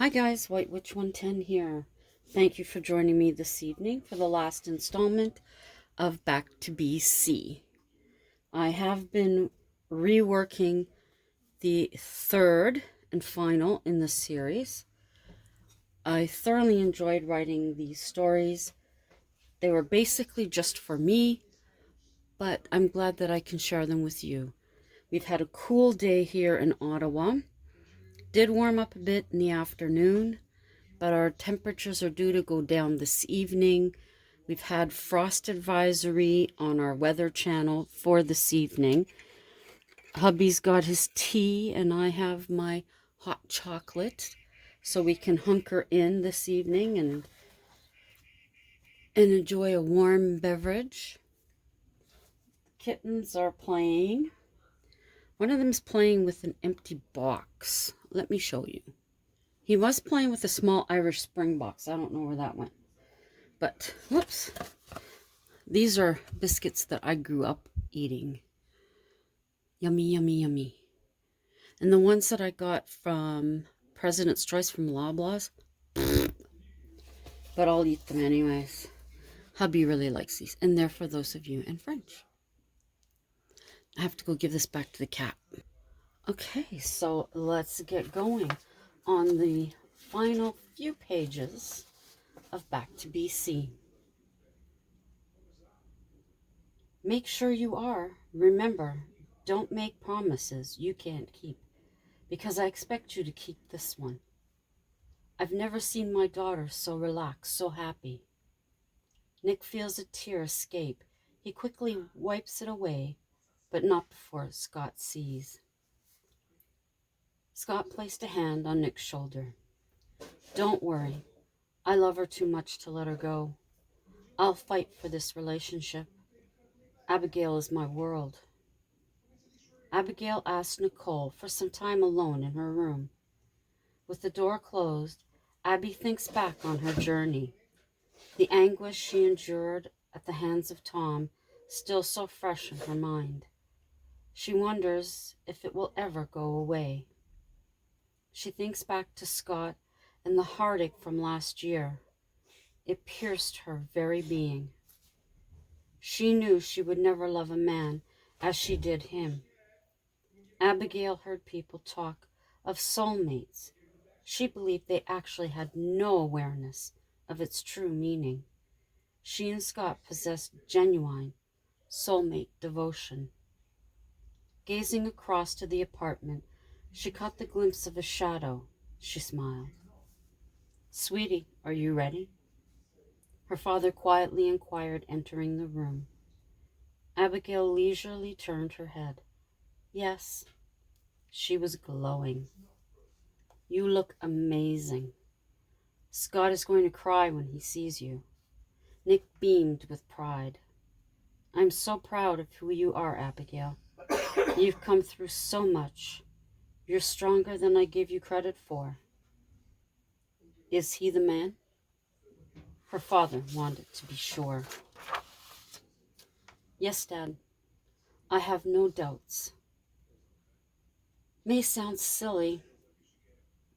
Hi guys, White Witch 110 here. Thank you for joining me this evening for the last installment of Back to BC. I have been reworking the third and final in the series. I thoroughly enjoyed writing these stories. They were basically just for me, but I'm glad that I can share them with you. We've had a cool day here in Ottawa. Did warm up a bit in the afternoon, but our temperatures are due to go down this evening. We've had frost advisory on our weather channel for this evening. Hubby's got his tea and I have my hot chocolate, so we can hunker in this evening and enjoy a warm beverage. Kittens are playing. One of them's playing with an empty box. Let me show you. He was playing with a small Irish Spring box. I don't know where that went. But, whoops. These are biscuits that I grew up eating. Yummy, yummy, yummy. And the ones that I got from President's Choice from Loblaws, but I'll eat them anyways. Hubby really likes these, and they're for those of you in French. I have to go give this back to the cat. Okay, so let's get going on the final few pages of Back to BC. Make sure you are. Remember, don't make promises you can't keep, because I expect you to keep this one. I've never seen my daughter so relaxed, so happy. Nick feels a tear escape. He quickly wipes it away, but not before Scott sees. Scott placed a hand on Nick's shoulder. Don't worry. I love her too much to let her go. I'll fight for this relationship. Abigail is my world. Abigail asked Nicole for some time alone in her room. With the door closed, Abby thinks back on her journey. The anguish she endured at the hands of Tom still so fresh in her mind. She wonders if it will ever go away. She thinks back to Scott and the heartache from last year. It pierced her very being. She knew she would never love a man as she did him. Abigail heard people talk of soulmates. She believed they actually had no awareness of its true meaning. She and Scott possessed genuine soulmate devotion. Gazing across to the apartment, she caught the glimpse of a shadow. She smiled. Sweetie, are you ready? Her father quietly inquired, entering the room. Abigail leisurely turned her head. Yes. She was glowing. You look amazing. Scott is going to cry when he sees you. Nick beamed with pride. I'm so proud of who you are, Abigail. You've come through so much. You're stronger than I give you credit for. Is he the man? Her father wanted to be sure. Yes, Dad. I have no doubts. May sound silly,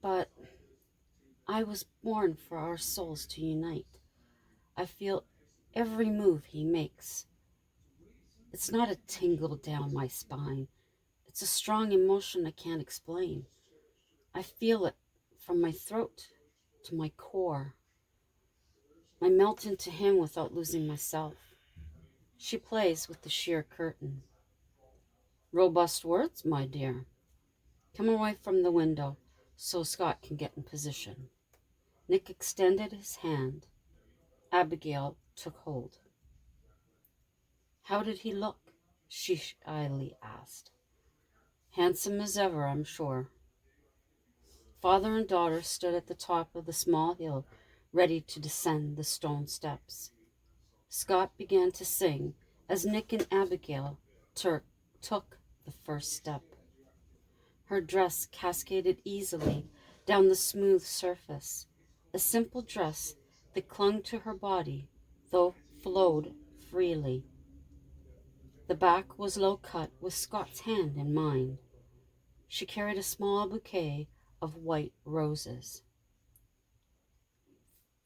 but I was born for our souls to unite. I feel every move he makes. It's not a tingle down my spine. It's a strong emotion I can't explain. I feel it from my throat to my core. I melt into him without losing myself. She plays with the sheer curtain. Robust words, my dear. Come away from the window so Scott can get in position. Nick extended his hand. Abigail took hold. How did he look? She shyly asked. Handsome as ever, I'm sure. Father and daughter stood at the top of the small hill, ready to descend the stone steps. Scott began to sing as Nick and Abigail took the first step. Her dress cascaded easily down the smooth surface, a simple dress that clung to her body, though flowed freely. The back was low cut with Scott's hand in mine. She carried a small bouquet of white roses.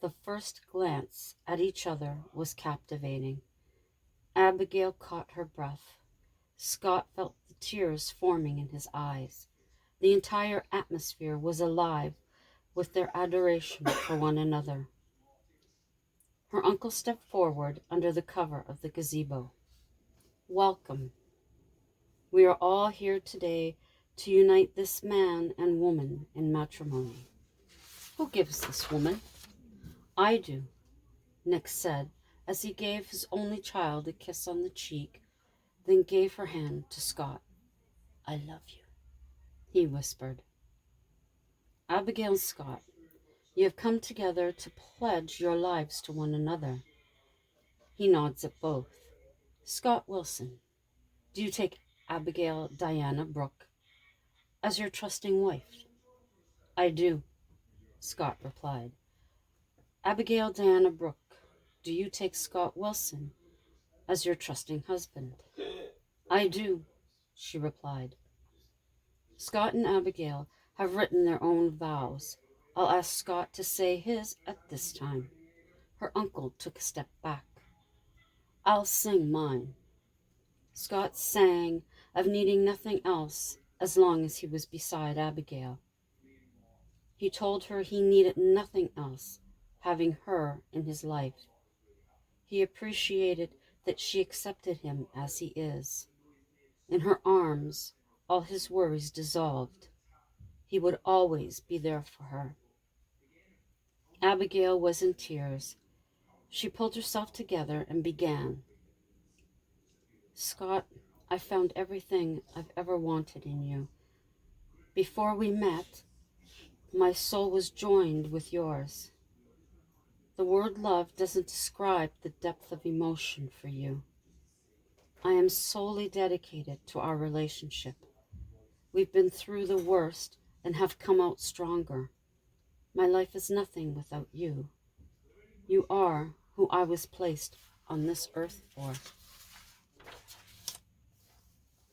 The first glance at each other was captivating. Abigail caught her breath. Scott felt the tears forming in his eyes. The entire atmosphere was alive with their adoration for one another. Her uncle stepped forward under the cover of the gazebo. Welcome. We are all here today to unite this man and woman in matrimony. Who gives this woman? I do, Nick said as he gave his only child a kiss on the cheek, then gave her hand to Scott. I love you, he whispered. Abigail and Scott, you have come together to pledge your lives to one another. He nods at both. Scott Wilson, do you take Abigail Diana Brooke as your trusting wife? I do, Scott replied. Abigail Diana Brooke, do you take Scott Wilson as your trusting husband? I do, she replied. Scott and Abigail have written their own vows. I'll ask Scott to say his at this time. Her uncle took a step back. I'll sing mine. Scott sang of needing nothing else as long as he was beside Abigail. He told her he needed nothing else, having her in his life. He appreciated that she accepted him as he is. In her arms, all his worries dissolved. He would always be there for her. Abigail was in tears. She pulled herself together and began. Scott, I found everything I've ever wanted in you. Before we met, my soul was joined with yours. The word love doesn't describe the depth of emotion for you. I am solely dedicated to our relationship. We've been through the worst and have come out stronger. My life is nothing without you. You are who I was placed on this earth for.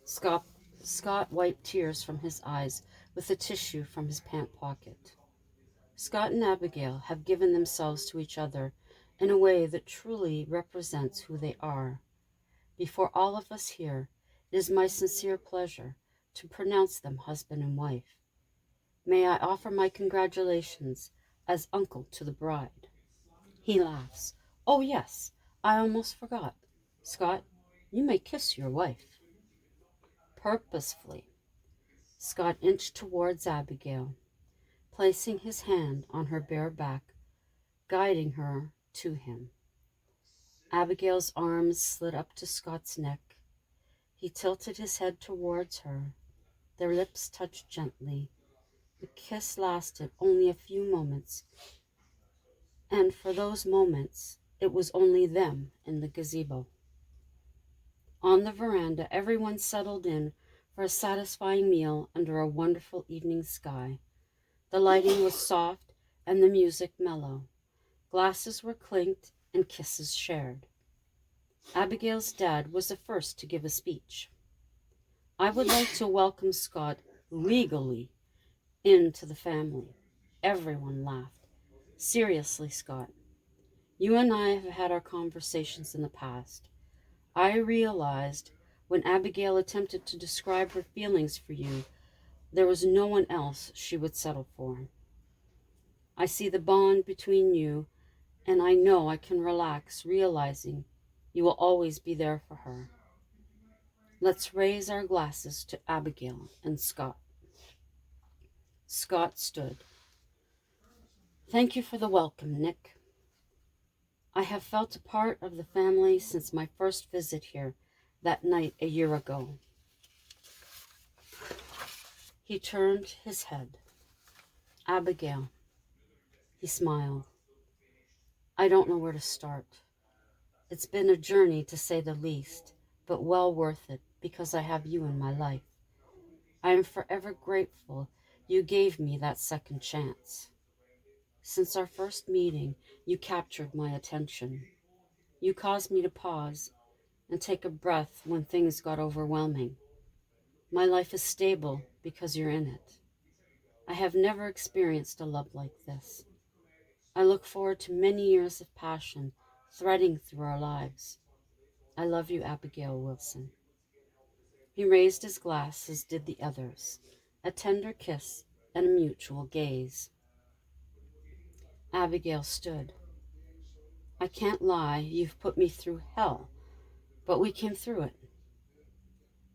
Scott wiped tears from his eyes with a tissue from his pant pocket. Scott and Abigail have given themselves to each other in a way that truly represents who they are. Before all of us here, it is my sincere pleasure to pronounce them husband and wife. May I offer my congratulations as uncle to the bride. He laughs. Oh yes, I almost forgot. Scott, you may kiss your wife. Purposefully, Scott inched towards Abigail, placing his hand on her bare back, guiding her to him. Abigail's arms slid up to Scott's neck. He tilted his head towards her. Their lips touched gently. The kiss lasted only a few moments, and for those moments, it was only them in the gazebo. On the veranda, everyone settled in for a satisfying meal under a wonderful evening sky. The lighting was soft and the music mellow. Glasses were clinked and kisses shared. Abigail's dad was the first to give a speech. I would like to welcome Scott legally into the family. Everyone laughed. Seriously, Scott, you and I have had our conversations in the past. I realized when Abigail attempted to describe her feelings for you, there was no one else she would settle for. I see the bond between you, and I know I can relax realizing you will always be there for her. Let's raise our glasses to Abigail and Scott. Scott stood. Thank you for the welcome, Nick. I have felt a part of the family since my first visit here that night a year ago. He turned his head. Abigail. He smiled. I don't know where to start. It's been a journey to say the least, but well worth it because I have you in my life. I am forever grateful you gave me that second chance. Since our first meeting, you captured my attention. You caused me to pause and take a breath when things got overwhelming. My life is stable because you're in it. I have never experienced a love like this. I look forward to many years of passion threading through our lives. I love you, Abigail Wilson. He raised his glass, as did the others, a tender kiss and a mutual gaze. Abigail stood. I can't lie, you've put me through hell, but we came through it.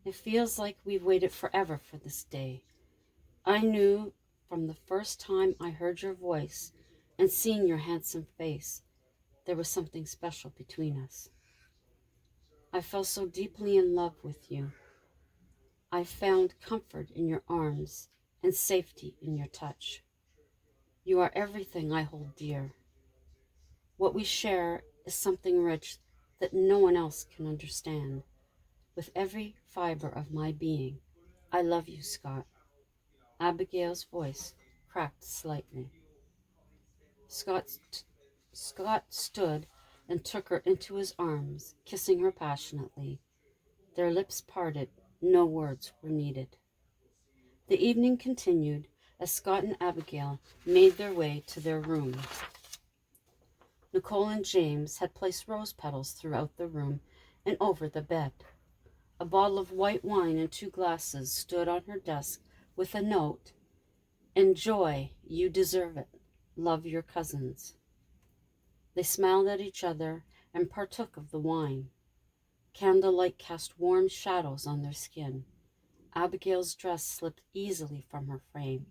It feels like we've waited forever for this day. I knew from the first time I heard your voice and seen your handsome face, there was something special between us. I fell so deeply in love with you. I found comfort in your arms and safety in your touch. You are everything I hold dear. What we share is something rich that no one else can understand. With every fiber of my being, I love you, Scott. Abigail's voice cracked slightly. Scott stood and took her into his arms, kissing her passionately. Their lips parted. No words were needed. The evening continued as Scott and Abigail made their way to their room. Nicole and James had placed rose petals throughout the room and over the bed. A bottle of white wine and 2 glasses stood on her desk with a note, Enjoy, you deserve it. Love your cousins. They smiled at each other and partook of the wine. Candlelight cast warm shadows on their skin. Abigail's dress slipped easily from her frame.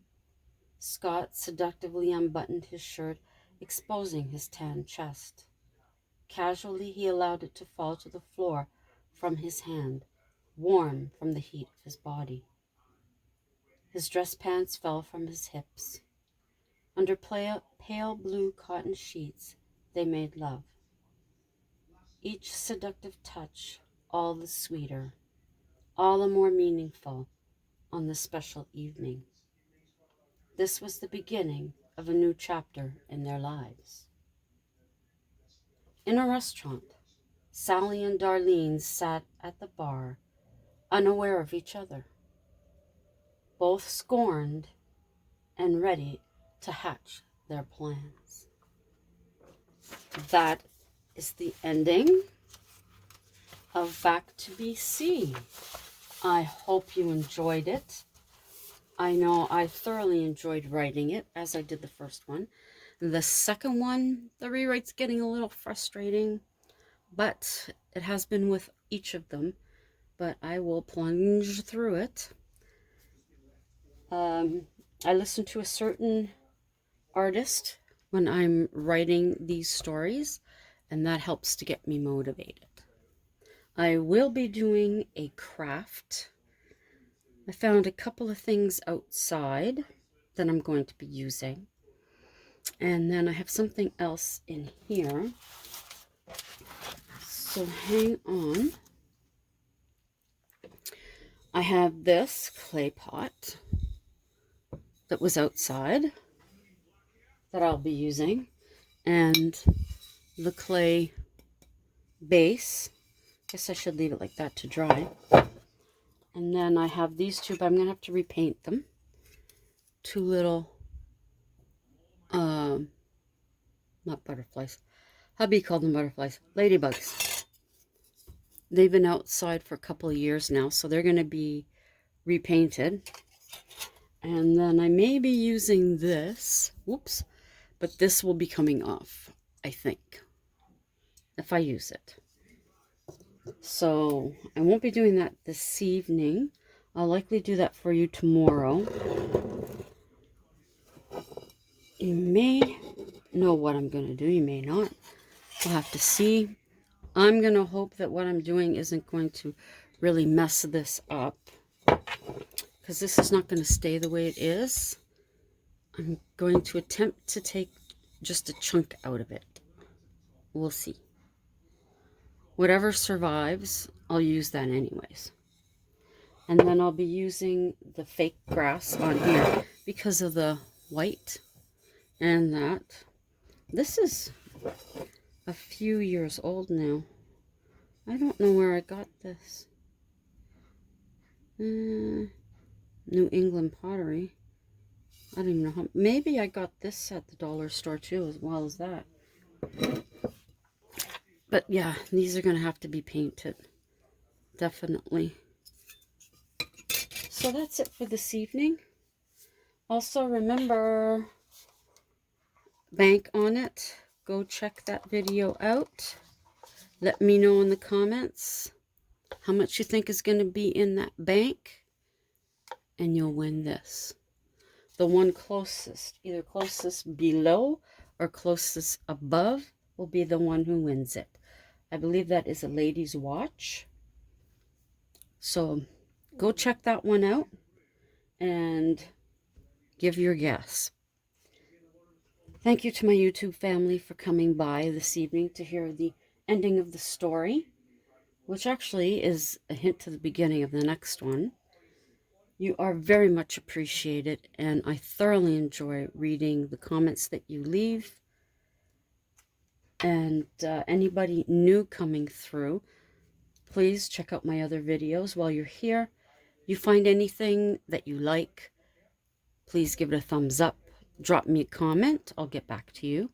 Scott seductively unbuttoned his shirt, exposing his tan chest. Casually, he allowed it to fall to the floor from his hand, warm from the heat of his body. His dress pants fell from his hips. Under pale blue cotton sheets, they made love. Each seductive touch, all the sweeter, all the more meaningful on this special evening. This was the beginning of a new chapter in their lives. In a restaurant, Sally and Darlene sat at the bar, unaware of each other, both scorned and ready to hatch their plans. That is the ending of Back to BC. I hope you enjoyed it. I know I thoroughly enjoyed writing it, as I did the first one. The second one, the rewrite's getting a little frustrating, but it has been with each of them. But I will plunge through it. I listen to a certain artist when I'm writing these stories, and that helps to get me motivated. I will be doing a craft. I found a couple of things outside that I'm going to be using. And then I have something else in here. So hang on. I have this clay pot that was outside that I'll be using, and the clay base. Guess I should leave it like that to dry. And then I have these 2, but I'm going to have to repaint them. 2 little, not butterflies. Hubby called them butterflies. Ladybugs. They've been outside for a couple of years now, so they're going to be repainted. And then I may be using this. Whoops. But this will be coming off, I think, if I use it. So I won't be doing that this evening. I'll likely do that for you tomorrow. You may know what I'm going to do. You may not. We'll have to see. I'm going to hope that what I'm doing isn't going to really mess this up, because this is not going to stay the way it is. I'm going to attempt to take just a chunk out of it. We'll see. Whatever survives, I'll use that anyways. And then I'll be using the fake grass on here because of the white and that. This is a few years old now. I don't know where I got this. New England pottery. I don't even know how. Maybe I got this at the dollar store too, as well as that. But yeah, these are going to have to be painted. Definitely. So that's it for this evening. Also, remember, bank on it. Go check that video out. Let me know in the comments how much you think is going to be in that bank. And you'll win this. The one closest, either closest below or closest above, will be the one who wins it. I believe that is a lady's watch. So go check that one out and give your guess. Thank you to my YouTube family for coming by this evening to hear the ending of the story, which actually is a hint to the beginning of the next one. You are very much appreciated, and I thoroughly enjoy reading the comments that you leave. And anybody new coming through, please check out my other videos while you're here. You find anything that you like, please give it a thumbs up. Drop me a comment. I'll get back to you.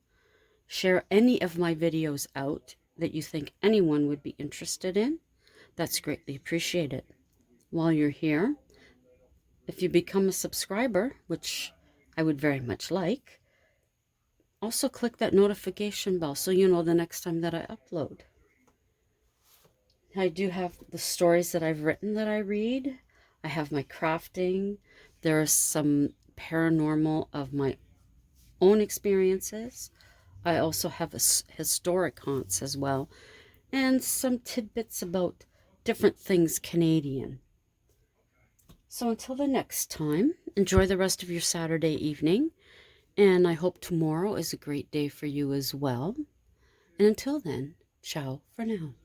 Share any of my videos out that you think anyone would be interested in. That's greatly appreciated. While you're here, if you become a subscriber, which I would very much like, also click that notification bell so you know the next time that I upload. I do have the stories that I've written that I read. I have my crafting. There is some paranormal of my own experiences. I also have historic haunts as well, and some tidbits about different things Canadian. So until the next time, enjoy the rest of your Saturday evening, and I hope tomorrow is a great day for you as well. And until then, ciao for now.